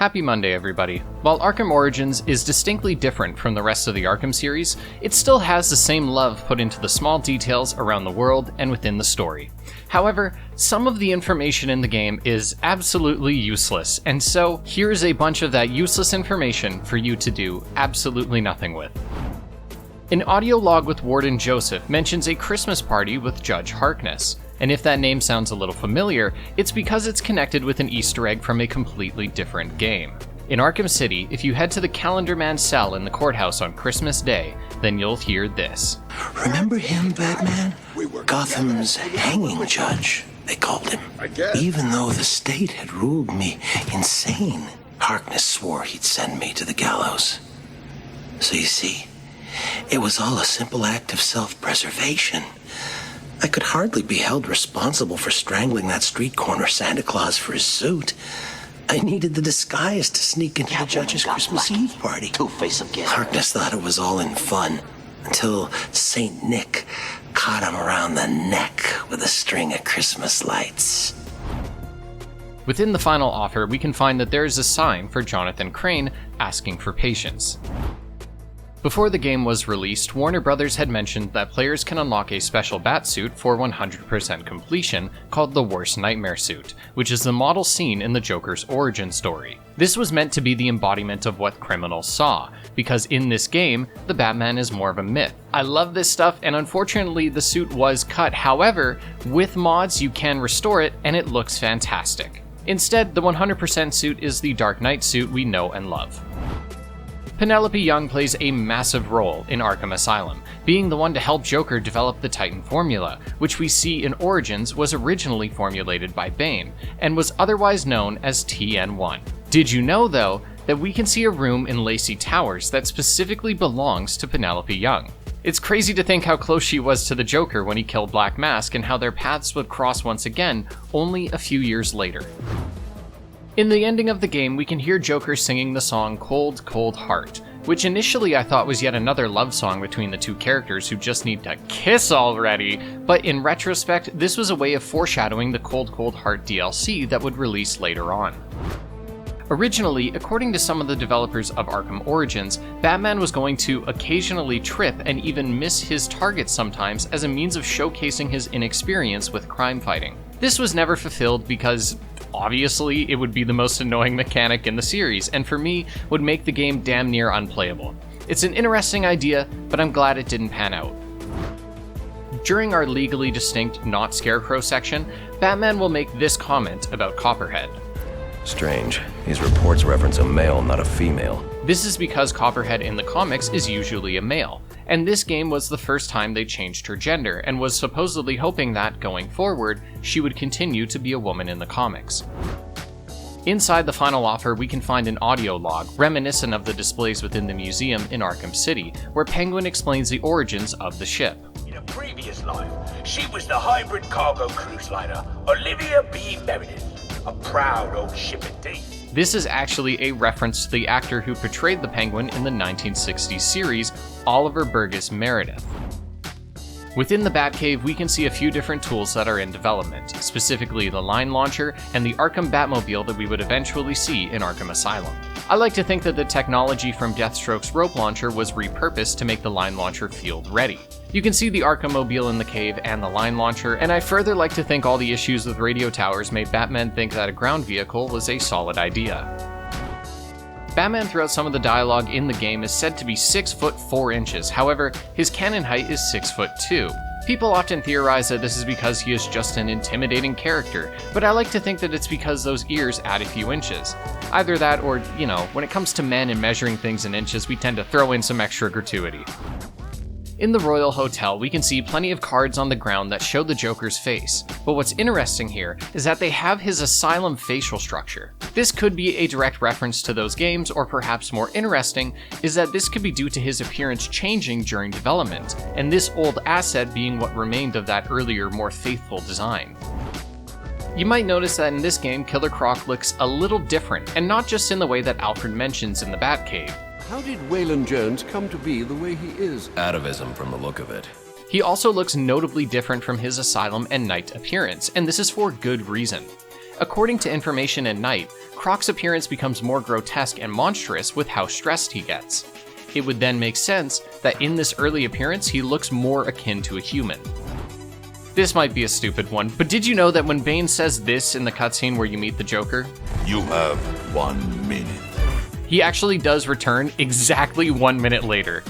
Happy Monday, everybody. While Arkham Origins is distinctly different from the rest of the Arkham series, it still has the same love put into the small details around the world and within the story. However, some of the information in the game is absolutely useless, and so here's a bunch of that useless information for you to do absolutely nothing with. An audio log with Warden Joseph mentions a Christmas party with Judge Harkness. And if that name sounds a little familiar, it's because it's connected with an Easter egg from a completely different game. In Arkham City, if you head to the Calendar Man's cell in the courthouse on Christmas Day, then you'll hear this. Remember him, Batman? Gotham's hanging judge, they called him. Even though the state had ruled me insane, Harkness swore he'd send me to the gallows. So you see, it was all a simple act of self-preservation. I could hardly be held responsible for strangling that street corner Santa Claus for his suit. I needed the disguise to sneak into the judge's Christmas Eve party. Two-Face again. Harkness thought it was all in fun, until Saint Nick caught him around the neck with a string of Christmas lights. Within the final offer, we can find that there is a sign for Jonathan Crane asking for patience. Before the game was released, Warner Bros. Had mentioned that players can unlock a special Batsuit for 100% completion called the Worst Nightmare Suit, which is the model seen in the Joker's origin story. This was meant to be the embodiment of what criminals saw, because in this game, the Batman is more of a myth. I love this stuff, and unfortunately the suit was cut. However, with mods you can restore it, and it looks fantastic. Instead, the 100% suit is the Dark Knight suit we know and love. Penelope Young plays a massive role in Arkham Asylum, being the one to help Joker develop the Titan formula, which we see in Origins was originally formulated by Bane, and was otherwise known as TN1. Did you know, though, that we can see a room in Lacey Towers that specifically belongs to Penelope Young? It's crazy to think how close she was to the Joker when he killed Black Mask and how their paths would cross once again only a few years later. In the ending of the game, we can hear Joker singing the song Cold, Cold Heart, which initially I thought was yet another love song between the two characters who just need to kiss already, but in retrospect, this was a way of foreshadowing the Cold, Cold Heart DLC that would release later on. Originally, according to some of the developers of Arkham Origins, Batman was going to occasionally trip and even miss his targets sometimes as a means of showcasing his inexperience with crime fighting. This was never fulfilled because obviously it would be the most annoying mechanic in the series, and for me, would make the game damn near unplayable. It's an interesting idea, but I'm glad it didn't pan out. During our legally distinct not Scarecrow section, Batman will make this comment about Copperhead. Strange. These reports reference a male, not a female. This is because Copperhead in the comics is usually a male, and this game was the first time they changed her gender, and was supposedly hoping that, going forward, she would continue to be a woman in the comics. Inside the final offer, we can find an audio log reminiscent of the displays within the museum in Arkham City, where Penguin explains the origins of the ship. In a previous life, she was the hybrid cargo cruise liner Olivia B. Meredith, a proud old ship indeed. This is actually a reference to the actor who portrayed the Penguin in the 1960s series, Oliver Burgess Meredith. Within the Batcave, we can see a few different tools that are in development, specifically the line launcher and the Arkham Batmobile that we would eventually see in Arkham Asylum. I like to think that the technology from Deathstroke's rope launcher was repurposed to make the line launcher field ready. You can see the Arkham Mobile in the cave and the line launcher, and I further like to think all the issues with radio towers made Batman think that a ground vehicle was a solid idea. Batman throughout some of the dialogue in the game is said to be 6 foot 4 inches, however, his canon height is 6 foot 2. People often theorize that this is because he is just an intimidating character, but I like to think that it's because those ears add a few inches. Either that or, when it comes to men and measuring things in inches, we tend to throw in some extra gratuity. In the Royal Hotel, we can see plenty of cards on the ground that show the Joker's face, but what's interesting here is that they have his asylum facial structure. This could be a direct reference to those games, or perhaps more interesting is that this could be due to his appearance changing during development, and this old asset being what remained of that earlier, more faithful design. You might notice that in this game, Killer Croc looks a little different, and not just in the way that Alfred mentions in the Batcave. How did Waylon Jones come to be the way he is? Atavism from the look of it. He also looks notably different from his Asylum and Night appearance, and this is for good reason. According to information in Night, Croc's appearance becomes more grotesque and monstrous with how stressed he gets. It would then make sense that in this early appearance he looks more akin to a human. This might be a stupid one, but did you know that when Bane says this in the cutscene where you meet the Joker, You have 1 minute. he actually does return exactly 1 minute later.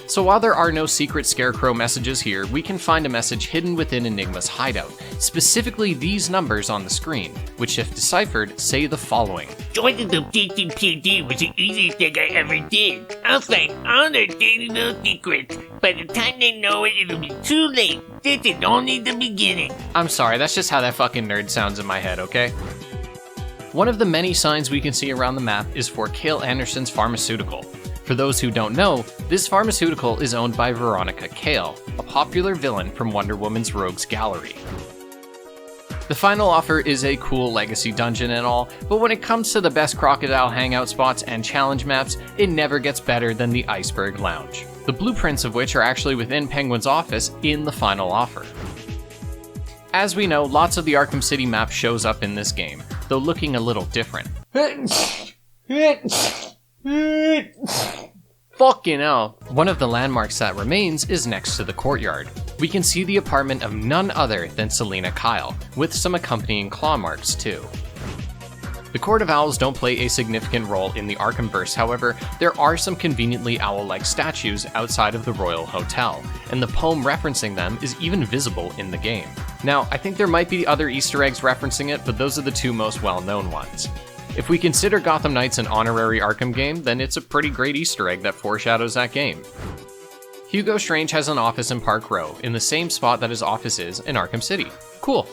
So while there are no secret Scarecrow messages here, we can find a message hidden within Enigma's hideout, specifically these numbers on the screen, which if deciphered, say the following. Joining the PD was the easiest thing I ever did. I'll find all their dirty little secrets. By the time they know it, it'll be too late. This is only the beginning. I'm sorry, that's just how that fucking nerd sounds in my head, okay? One of the many signs we can see around the map is for Cale Anderson's pharmaceutical. For those who don't know, this pharmaceutical is owned by Veronica Cale, a popular villain from Wonder Woman's Rogues Gallery. The final offer is a cool legacy dungeon and all, but when it comes to the best crocodile hangout spots and challenge maps, it never gets better than the Iceberg Lounge, the blueprints of which are actually within Penguin's office in the final offer. As we know, lots of the Arkham City map shows up in this game, though looking a little different. Fucking hell. One of the landmarks that remains is next to the courtyard. We can see the apartment of none other than Selena Kyle, with some accompanying claw marks too. The Court of Owls don't play a significant role in the Arkhamverse, however, there are some conveniently owl-like statues outside of the Royal Hotel, and the poem referencing them is even visible in the game. Now, I think there might be other Easter eggs referencing it, but those are the two most well-known ones. If we consider Gotham Knights an honorary Arkham game, then it's a pretty great Easter egg that foreshadows that game. Hugo Strange has an office in Park Row, in the same spot that his office is in Arkham City. Cool.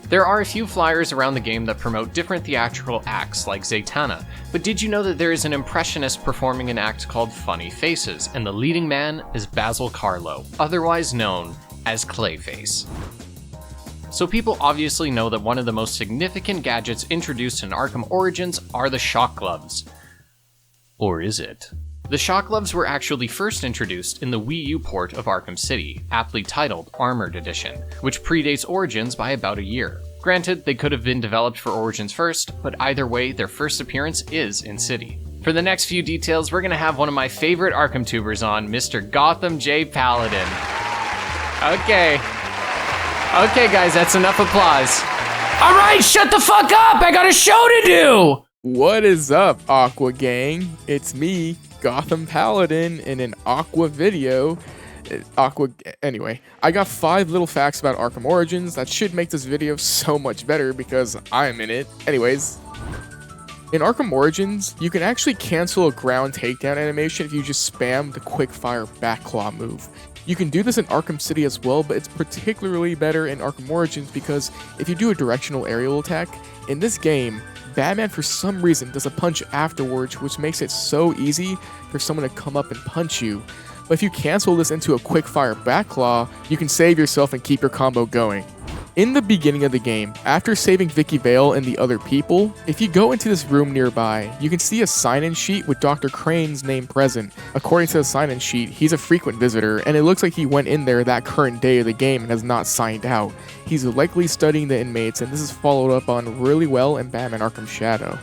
There are a few flyers around the game that promote different theatrical acts like Zatanna, but did you know that there is an impressionist performing an act called Funny Faces, and the leading man is Basil Carlo, otherwise known as Clayface. So people obviously know that one of the most significant gadgets introduced in Arkham Origins are the shock gloves. Or is it? The shock gloves were actually first introduced in the Wii U port of Arkham City, aptly titled Armored Edition, which predates Origins by about a year. Granted, they could have been developed for Origins first, but either way, their first appearance is in City. For the next few details, we're gonna have one of my favorite Arkham tubers on, Mr. Gotham J. Paladin. Okay guys, that's enough applause. Alright, shut the fuck up! I got a show to do! What is up, Aqua Gang? It's me, Gotham Paladin, in an Aqua video. Anyway, I got 5 little facts about Arkham Origins that should make this video so much better because I'm in it. Anyways, in Arkham Origins, you can actually cancel a ground takedown animation if you just spam the quick-fire backclaw move. You can do this in Arkham City as well, but it's particularly better in Arkham Origins because if you do a directional aerial attack, in this game, Batman for some reason does a punch afterwards, which makes it so easy for someone to come up and punch you. But if you cancel this into a quick fire backclaw, you can save yourself and keep your combo going. In the beginning of the game, after saving Vicky Vale and the other people, if you go into this room nearby, you can see a sign-in sheet with Dr. Crane's name present. According to the sign-in sheet, he's a frequent visitor, and it looks like he went in there that current day of the game and has not signed out. He's likely studying the inmates, and this is followed up on really well in Batman Arkham Shadow.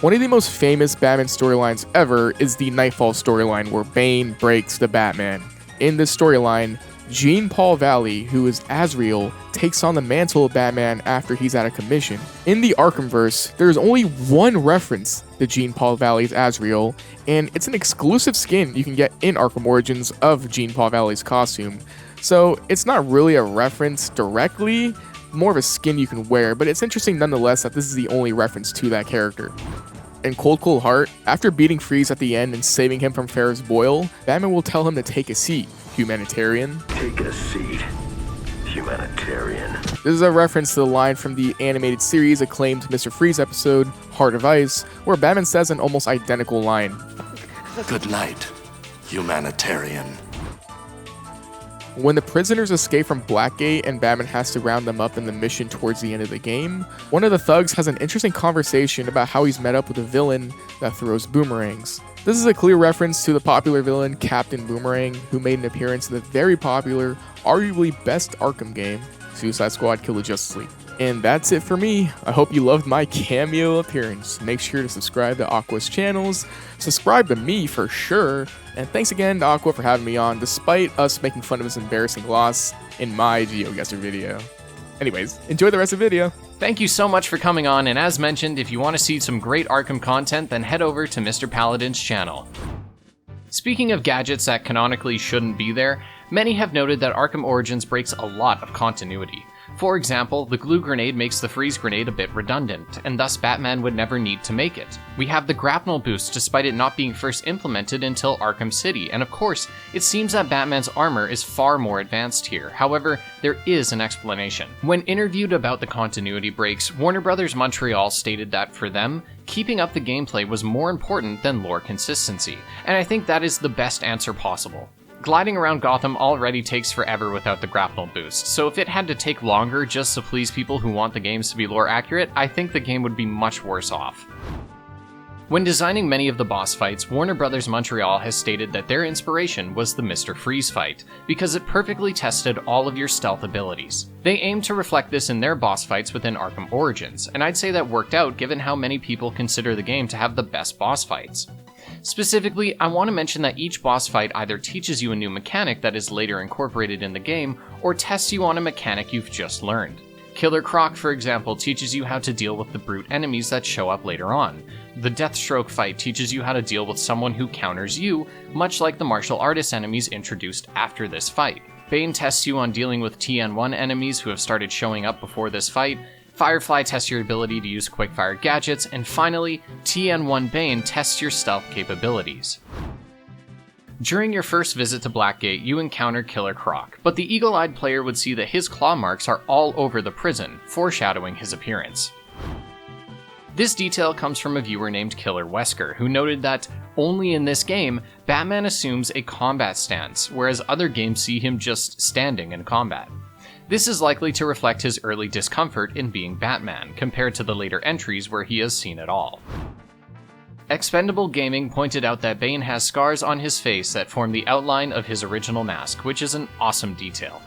One of the most famous Batman storylines ever is the Nightfall storyline where Bane breaks the Batman. In this storyline, Jean-Paul Valley, who is Azrael, takes on the mantle of Batman after he's out of commission. In the Arkhamverse, there is only one reference to Jean-Paul Valley's Azrael, and it's an exclusive skin you can get in Arkham Origins of Jean-Paul Valley's costume. So it's not really a reference directly, more of a skin you can wear, but it's interesting nonetheless that this is the only reference to that character. In Cold Cold Heart, after beating Freeze at the end and saving him from Ferris Boyle, Batman will tell him to take a seat, humanitarian. Take a seat, humanitarian. This is a reference to the line from the animated series acclaimed Mr. Freeze episode, Heart of Ice, where Batman says an almost identical line. Good night, humanitarian. When the prisoners escape from Blackgate and Batman has to round them up in the mission towards the end of the game, one of the thugs has an interesting conversation about how he's met up with a villain that throws boomerangs. This is a clear reference to the popular villain Captain Boomerang, who made an appearance in the very popular, arguably best Arkham game, Suicide Squad: Kill the Justice League. And that's it for me. I hope you loved my cameo appearance. Make sure to subscribe to Aqua's channels, subscribe to me for sure, and thanks again to Aqua for having me on, despite us making fun of his embarrassing loss in my GeoGuessr video. Anyways, enjoy the rest of the video. Thank you so much for coming on, and as mentioned, if you want to see some great Arkham content, then head over to Mr. Paladin's channel. Speaking of gadgets that canonically shouldn't be there, many have noted that Arkham Origins breaks a lot of continuity. For example, the glue grenade makes the freeze grenade a bit redundant, and thus Batman would never need to make it. We have the grapnel boost despite it not being first implemented until Arkham City, and of course, it seems that Batman's armor is far more advanced here. However, there is an explanation. When interviewed about the continuity breaks, Warner Bros. Montreal stated that for them, keeping up the gameplay was more important than lore consistency, and I think that is the best answer possible. Gliding around Gotham already takes forever without the grapnel boost, so if it had to take longer just to please people who want the games to be lore accurate, I think the game would be much worse off. When designing many of the boss fights, Warner Bros. Montreal has stated that their inspiration was the Mr. Freeze fight, because it perfectly tested all of your stealth abilities. They aimed to reflect this in their boss fights within Arkham Origins, and I'd say that worked out given how many people consider the game to have the best boss fights. Specifically, I want to mention that each boss fight either teaches you a new mechanic that is later incorporated in the game, or tests you on a mechanic you've just learned. Killer Croc, for example, teaches you how to deal with the brute enemies that show up later on. The Deathstroke fight teaches you how to deal with someone who counters you, much like the martial artist enemies introduced after this fight. Bane tests you on dealing with TN1 enemies who have started showing up before this fight. Firefly tests your ability to use quickfire gadgets, and finally, TN1 Bane tests your stealth capabilities. During your first visit to Blackgate, you encounter Killer Croc, but the eagle-eyed player would see that his claw marks are all over the prison, foreshadowing his appearance. This detail comes from a viewer named Killer Wesker, who noted that only in this game, Batman assumes a combat stance, whereas other games see him just standing in combat. This is likely to reflect his early discomfort in being Batman, compared to the later entries where he has seen it all. Expendable Gaming pointed out that Bane has scars on his face that form the outline of his original mask, which is an awesome detail.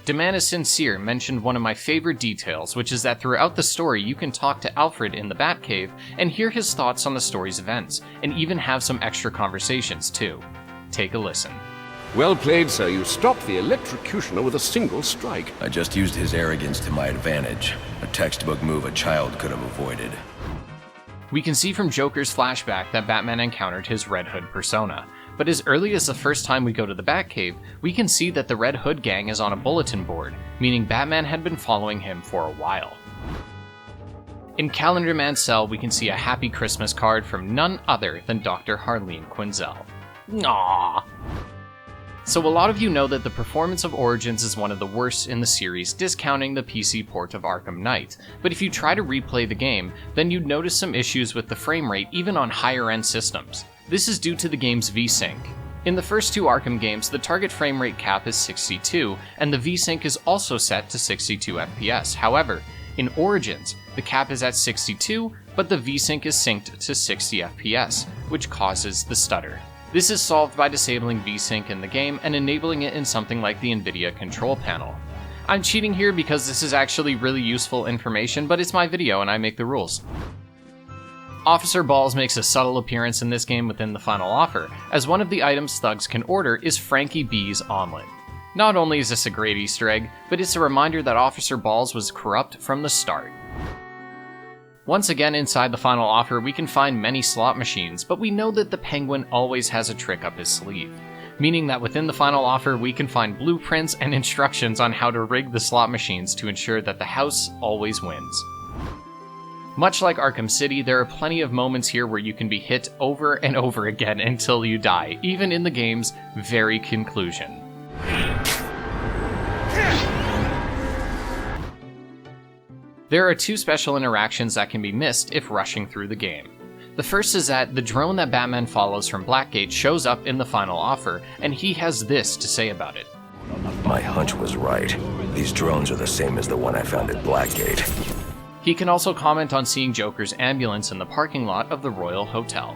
Demand is Sincere mentioned one of my favorite details, which is that throughout the story you can talk to Alfred in the Batcave and hear his thoughts on the story's events, and even have some extra conversations too. Take a listen. Well played, sir. You stopped the electrocutioner with a single strike. I just used his arrogance to my advantage. A textbook move a child could have avoided. We can see from Joker's flashback that Batman encountered his Red Hood persona, but as early as the first time we go to the Batcave, we can see that the Red Hood gang is on a bulletin board, meaning Batman had been following him for a while. In Calendar Man's cell, we can see a Happy Christmas card from none other than Dr. Harleen Quinzel. Aww. So a lot of you know that the performance of Origins is one of the worst in the series, discounting the PC port of Arkham Knight, but if you try to replay the game, then you'd notice some issues with the frame rate even on higher end systems. This is due to the game's VSync. In the first two Arkham games, the target frame rate cap is 62, and the VSync is also set to 62 FPS. However, in Origins, the cap is at 62, but the VSync is synced to 60 FPS, which causes the stutter. This is solved by disabling VSync in the game and enabling it in something like the NVIDIA control panel. I'm cheating here because this is actually really useful information, but it's my video and I make the rules. Officer Balls makes a subtle appearance in this game within the final offer, as one of the items thugs can order is Frankie B's omelet. Not only is this a great Easter egg, but it's a reminder that Officer Balls was corrupt from the start. Once again inside the final offer, we can find many slot machines, but we know that the Penguin always has a trick up his sleeve, meaning that within the final offer we can find blueprints and instructions on how to rig the slot machines to ensure that the house always wins. Much like Arkham City, there are plenty of moments here where you can be hit over and over again until you die, even in the game's very conclusion. There are two special interactions that can be missed if rushing through the game. The first is that the drone that Batman follows from Blackgate shows up in the final offer, and he has this to say about it. My hunch was right. These drones are the same as the one I found at Blackgate. He can also comment on seeing Joker's ambulance in the parking lot of the Royal Hotel.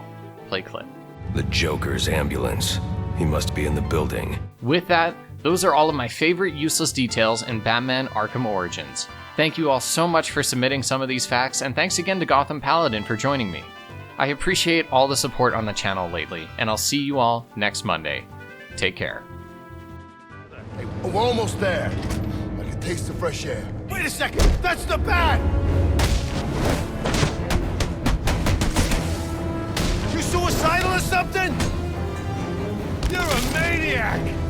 Play clip. The Joker's ambulance. He must be in the building. With that, those are all of my favorite useless details in Batman Arkham Origins. Thank you all so much for submitting some of these facts, and thanks again to Gotham Paladin for joining me. I appreciate all the support on the channel lately, and I'll see you all next Monday. Take care. Hey, we're almost there. I can taste the fresh air. Wait a second! That's the bat! You suicidal or something? You're a maniac!